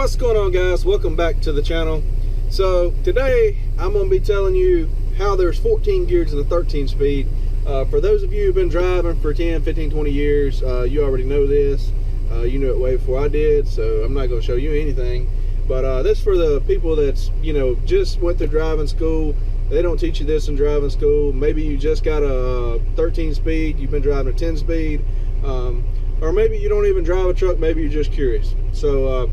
What's going on, guys? Welcome back to the channel. So today I'm going to be telling you how there's 14 gears in the 13 speed. For those of you who've been driving for 10, 15, 20 years, you already know this. You knew it way before I did, so I'm not going to show you anything. But this for the people that's, you know, just went to driving school. They don't teach you this in driving school. Maybe you just got a 13 speed, you've been driving a 10 speed, or maybe you don't even drive a truck, maybe you're just curious. So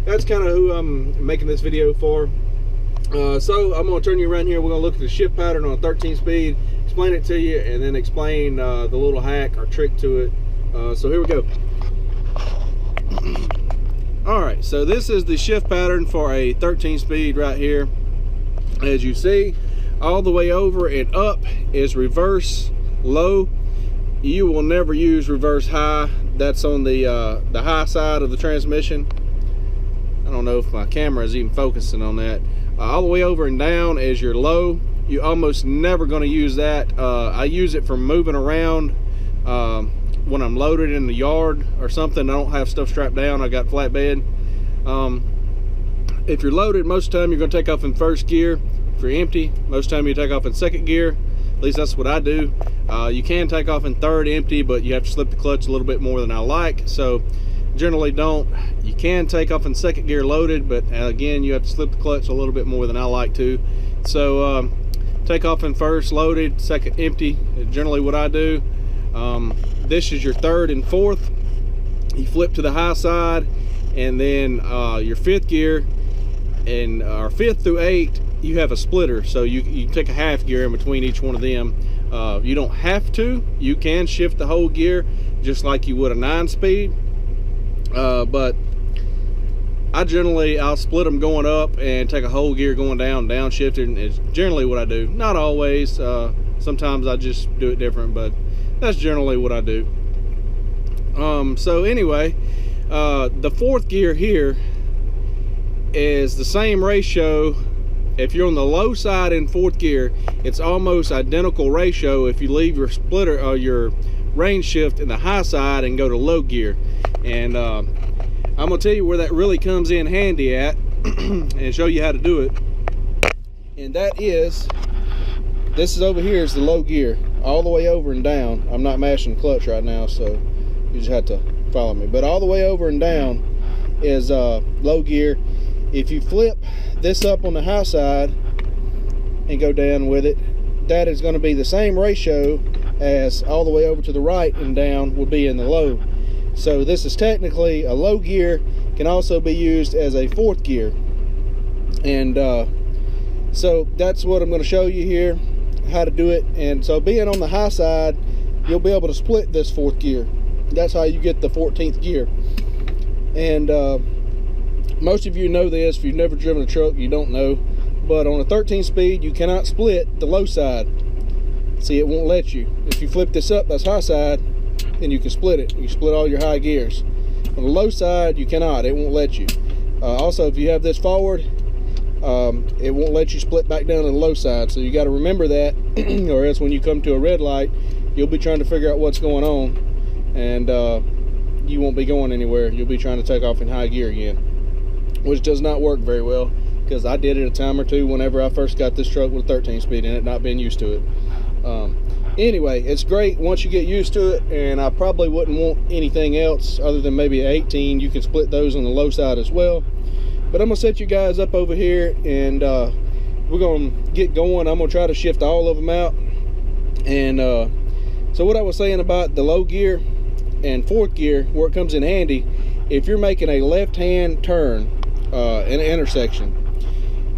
that's kind of who I'm making this video for. So I'm going to turn you around here. We're going to look at the shift pattern on a 13 speed, explain it to you, and then explain the little hack or trick to it. So here we go. Alright, so this is the shift pattern for a 13 speed right here. As you see, all the way over and up is reverse low. You will never use reverse high. That's on the high side of the transmission. I don't know if my camera is even focusing on that. All the way over and down is your low. You're almost never going to use that. I use it for moving around when I'm loaded in the yard or something. I don't have stuff strapped down. I got flatbed. If you're loaded, most of the time you're going to take off in first gear. If you're empty, most of the time you take off in second gear. At least that's what I do. You can take off in third empty, but you have to slip the clutch a little bit more than I like. So generally don't. You can take off in second gear loaded, but again, you have to slip the clutch a little bit more than I like to. So take off in first loaded, second empty, generally what I do. This is your third and fourth. You flip to the high side, and then your fifth gear, and our fifth through eight, you have a splitter, so you take a half gear in between each one of them. You don't have to. You can shift the whole gear just like you would a 9-speed, but I'll split them going up and take a whole gear going down, downshifted. It's generally what I do. Not always. Sometimes I just do it different, but that's generally what I do. So anyway, the fourth gear here is the same ratio. If you're on the low side in fourth gear, it's almost identical ratio if you leave your splitter or your range shift in the high side and go to low gear. And I'm gonna tell you where that really comes in handy at and show you how to do it. And that is, this is over here is the low gear, all the way over and down. I'm not mashing the clutch right now, so you just have to follow me. But all the way over and down is low gear. If you flip this up on the high side and go down with it, that is going to be the same ratio as all the way over to the right and down would be in the low. So this is technically a low gear, can also be used as a fourth gear. And so that's what I'm going to show you here, how to do it. And so being on the high side, you'll be able to split this fourth gear. That's how you get the 14th gear. And most of you know this. If you've never driven a truck, you don't know. But on a 13 speed, you cannot split the low side. See, it won't let you. If you flip this up, that's high side, then you can split it. You split all your high gears. On the low side, you cannot. It won't let you. Also, if you have this forward, it won't let you split back down to the low side. So you got to remember that, or else when you come to a red light, you'll be trying to figure out what's going on, and you won't be going anywhere. You'll be trying to take off in high gear again, which does not work very well, because I did it a time or two whenever I first got this truck with a 13 speed in it, not being used to it. Anyway, it's great once you get used to it, and I probably wouldn't want anything else other than maybe an 18. You can split those on the low side as well. But I'm gonna set you guys up over here, and we're gonna get going. I'm gonna try to shift all of them out. And so what I was saying about the low gear and fourth gear, where it comes in handy, if you're making a left-hand turn in an intersection,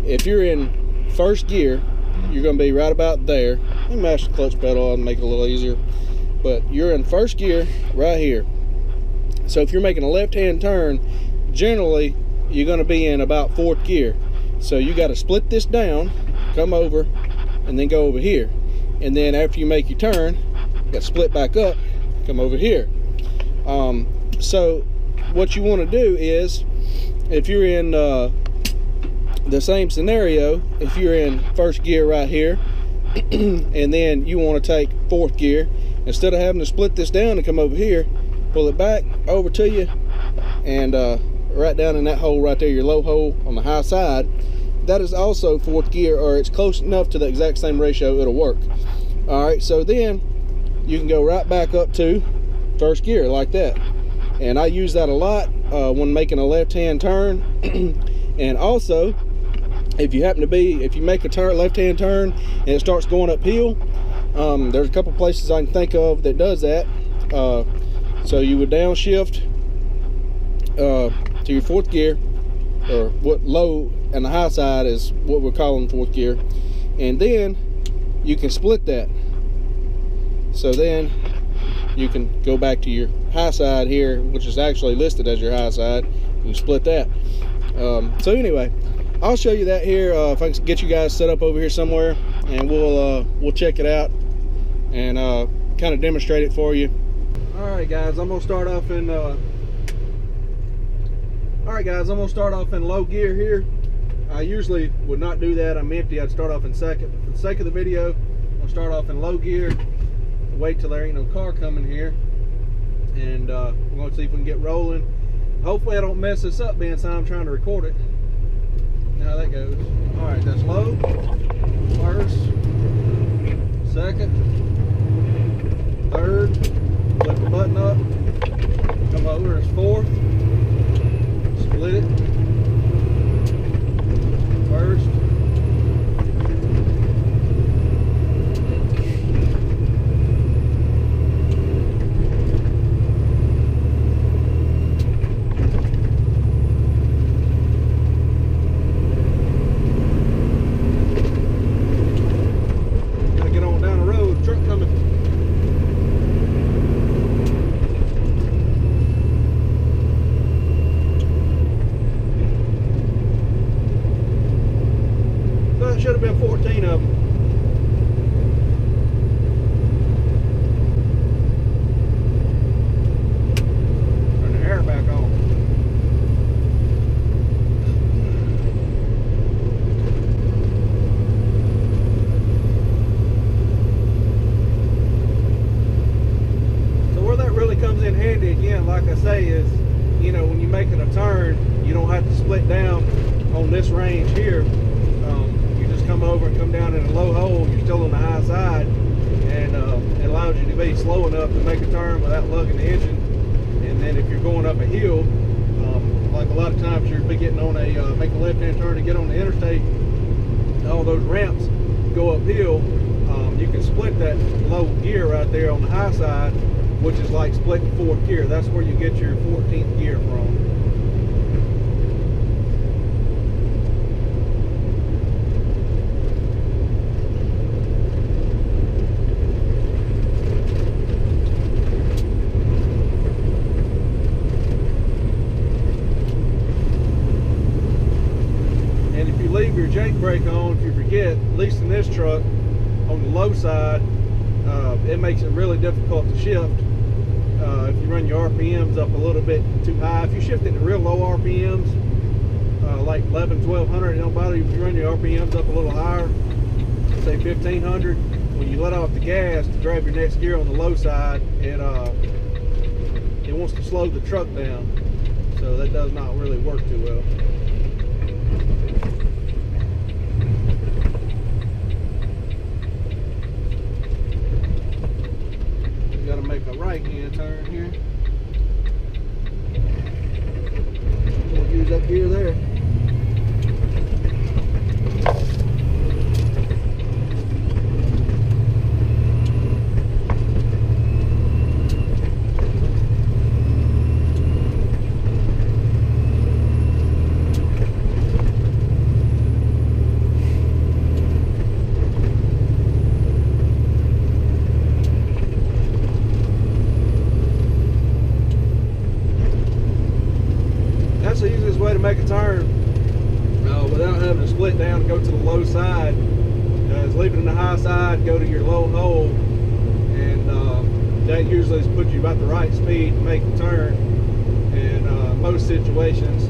if you're in first gear, you're going to be right about there. Let me mash the clutch pedal and make it a little easier. But you're in first gear right here. So if you're making a left-hand turn, generally you're going to be in about fourth gear. So you got to split this down, come over, and then go over here. And then after you make your turn, you got to split back up, come over here. So what you want to do is, if you're in the same scenario, if you're in first gear right here, and then you want to take fourth gear, instead of having to split this down and come over here, pull it back over to you, and right down in that hole right there, your low hole on the high side, that is also fourth gear, or it's close enough to the exact same ratio, it'll work. All right, so then you can go right back up to first gear like that. And I use that a lot when making a left-hand turn. And also, if you make a left-hand turn and it starts going uphill, there's a couple places I can think of that does that. So you would downshift to your fourth gear, or what low and the high side is what we're calling fourth gear, and then you can split that. So then you can go back to your high side here, which is actually listed as your high side. You can split that. So anyway, I'll show you that here if I can get you guys set up over here somewhere, and we'll check it out and kind of demonstrate it for you. All right, guys, I'm gonna start off in low gear here. I usually would not do that. I'm empty. I'd start off in second. But for the sake of the video, I'll start off in low gear. Wait till there ain't no car coming here, and we're going to see if we can get rolling. Hopefully I don't mess this up being time I'm trying to record it. You know how that goes. All right, that's low. First, second, third. Flip the button up. Come over. It's fourth. Split it. First. Gotta get on down the road. Truck coming. Should have been 14 of them. Turn the air back on. So where that really comes in handy again, like I say, is, you know, when you're making a turn, you don't have to split down on this range here. Come over and come down in a low hole, you're still on the high side, and it allows you to be slow enough to make a turn without lugging the engine. And then if you're going up a hill, like a lot of times you'll be getting on a make a left-hand turn to get on the interstate, all those ramps go uphill, you can split that low gear right there on the high side, which is like splitting fourth gear. That's where you get your 14th gear from. Leave your jake brake on if you forget, at least in this truck, on the low side, it makes it really difficult to shift. If you run your RPMs up a little bit too high, if you shift it to real low RPMs, like 11, 1200, it don't bother you if you run your RPMs up a little higher, say 1500. When you let off the gas to grab your next gear on the low side, it wants to slow the truck down, so that does not really work too well. Got to make a right-hand turn here. We'll use that gear there. The easiest way to make a turn without having to split down and go to the low side is leave it in the high side, go to your low hole, and that usually puts you about the right speed to make the turn in most situations.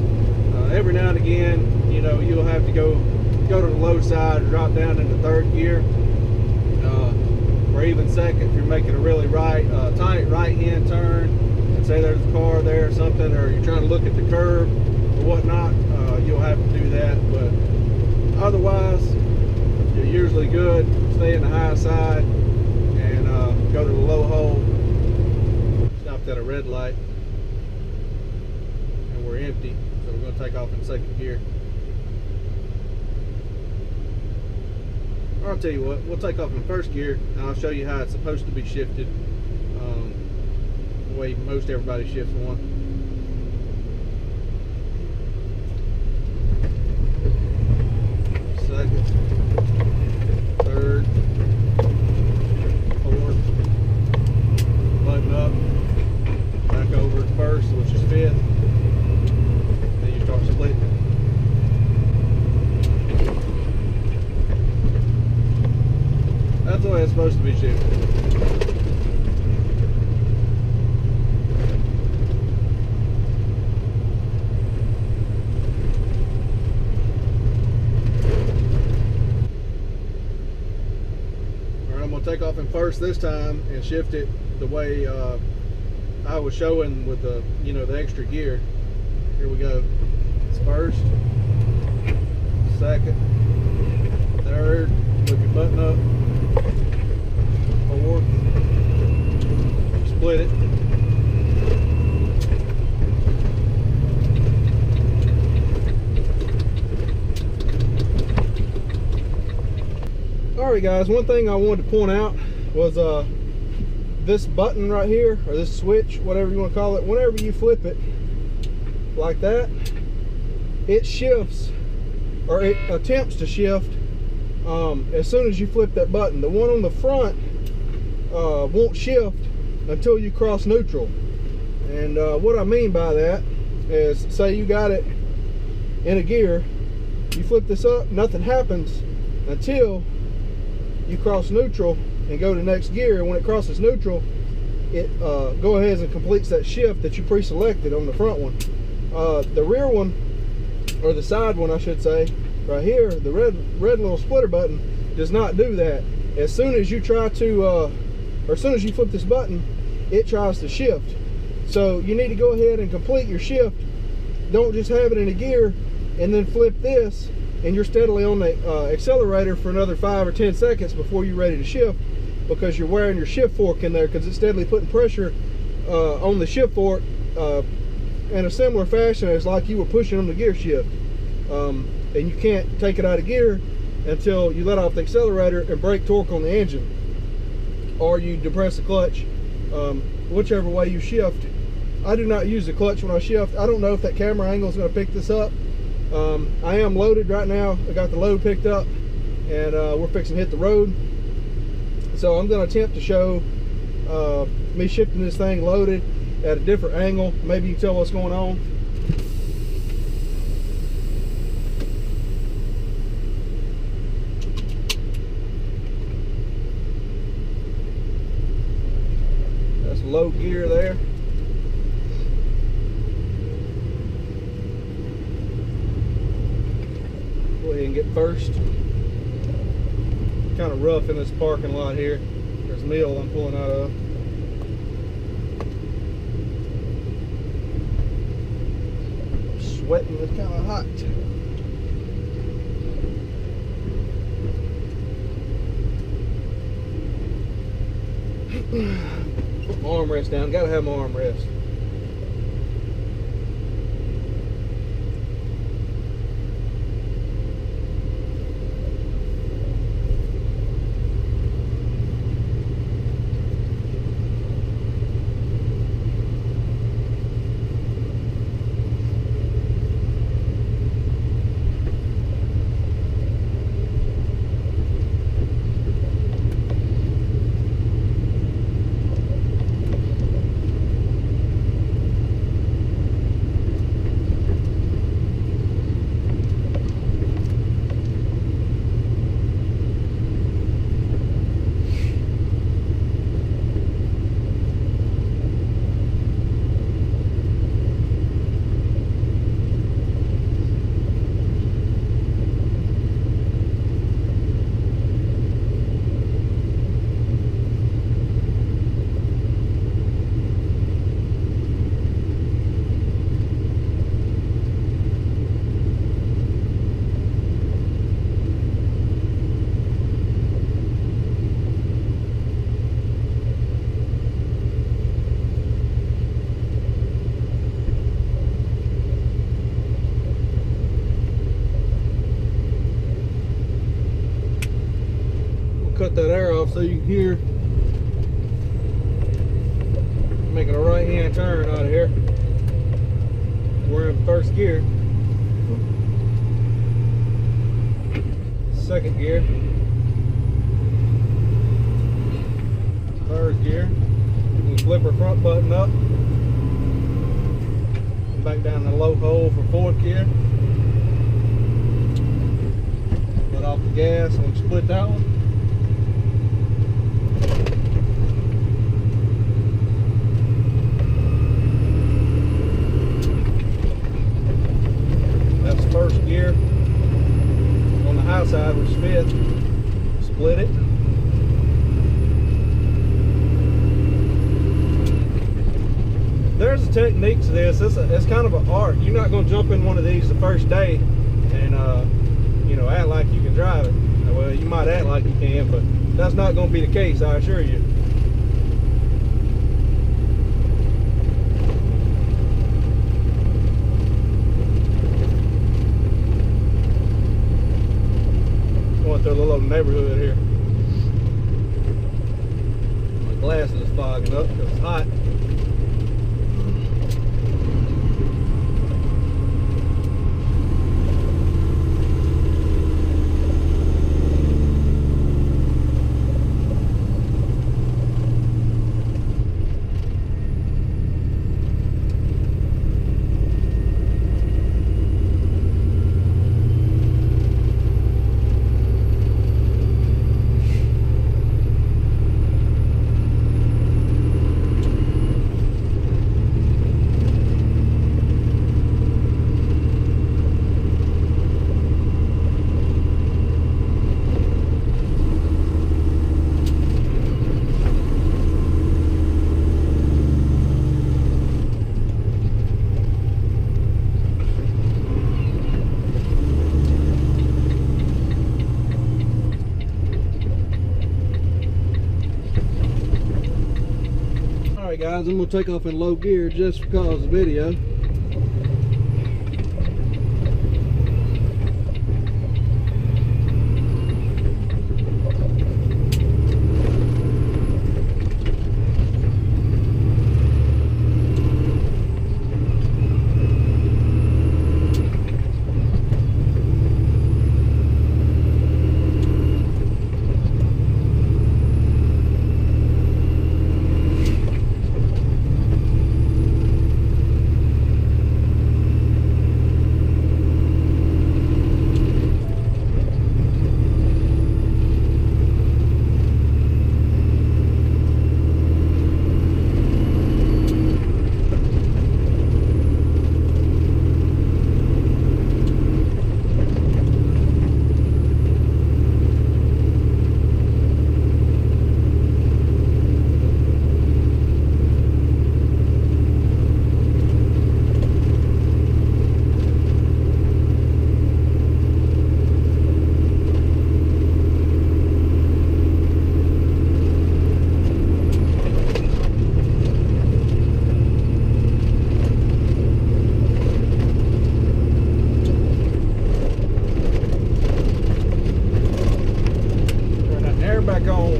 Every now and again, you know, you'll have to go to the low side, drop down into third gear, or even second if you're making a really tight right-hand turn. Say there's a car there or something, or you're trying to look at the curve, or whatnot, you'll have to do that. But otherwise, you're usually good. Stay in the high side and go to the low hole. Stopped at a red light and we're empty, so we're going to take off in second gear. I'll tell you what, we'll take off in first gear and I'll show you how it's supposed to be shifted, the way most everybody shifts one. Second, third, fourth, button up, back over to first, which is fifth, then you start splitting it. That's the way it's supposed to be shifted. Alright, I'm going to take off in first this time and shift it the way I was showing with the, you know, the extra gear. Here we go. It's first, second, third, look your button up. Fourth, split it. Alright guys, one thing I wanted to point out was this button right here, or this switch, whatever you want to call it, whenever you flip it like that, it shifts, or it attempts to shift as soon as you flip that button. The one on the front won't shift until you cross neutral. And what I mean by that is, say you got it in a gear, you flip this up, nothing happens until you cross neutral and go to next gear. And when it crosses neutral, it go ahead and completes that shift that you pre-selected on the front one. The rear one, or the side one I should say, right here, the red little splitter button does not do that. As soon as you try to or as soon as you flip this button, it tries to shift. So you need to go ahead and complete your shift. Don't just have it in a gear and then flip this and you're steadily on the accelerator for another 5 or 10 seconds before you're ready to shift, because you're wearing your shift fork in there, because it's steadily putting pressure on the shift fork in a similar fashion as like you were pushing on the gear shift. And you can't take it out of gear until you let off the accelerator and break torque on the engine, or you depress the clutch, whichever way you shift. I do not use the clutch when I shift. I don't know if that camera angle is going to pick this up. I am loaded right now. I got the load picked up and we're fixing to hit the road. So I'm going to attempt to show me shifting this thing loaded at a different angle. Maybe you can tell what's going on. That's low gear there. Go ahead and get first. Kind of rough in this parking lot here. There's a mill I'm pulling out of. Sweating, it's kind of hot. Put my armrest down. Gotta have my armrest. shut that air off so you can hear. Making a right-hand turn out of here. We're in first gear. Second gear. Third gear. You can flip her front button up. Back down the low hole for fourth gear. Let off the gas and split that one. That's first gear. On the high side was fifth. Split it. There's a technique to this. It's kind of an art. You're not going to jump in one of these the first day and you know, act like you can drive it. Well, you might act like you can, but that's not going to be the case, I assure you. Going through a little neighborhood here. My glasses is fogging up because it's hot. Alright guys, I'm going to take off in low gear just because of the video. Back on.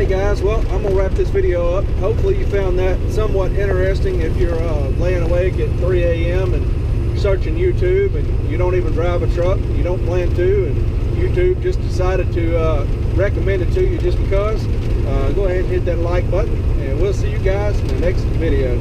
Guys, well, I'm gonna wrap this video up. Hopefully you found that somewhat interesting. If you're laying awake at 3 a.m. and searching YouTube and you don't even drive a truck, you don't plan to, and YouTube just decided to recommend it to you just because, go ahead and hit that like button, and we'll see you guys in the next video.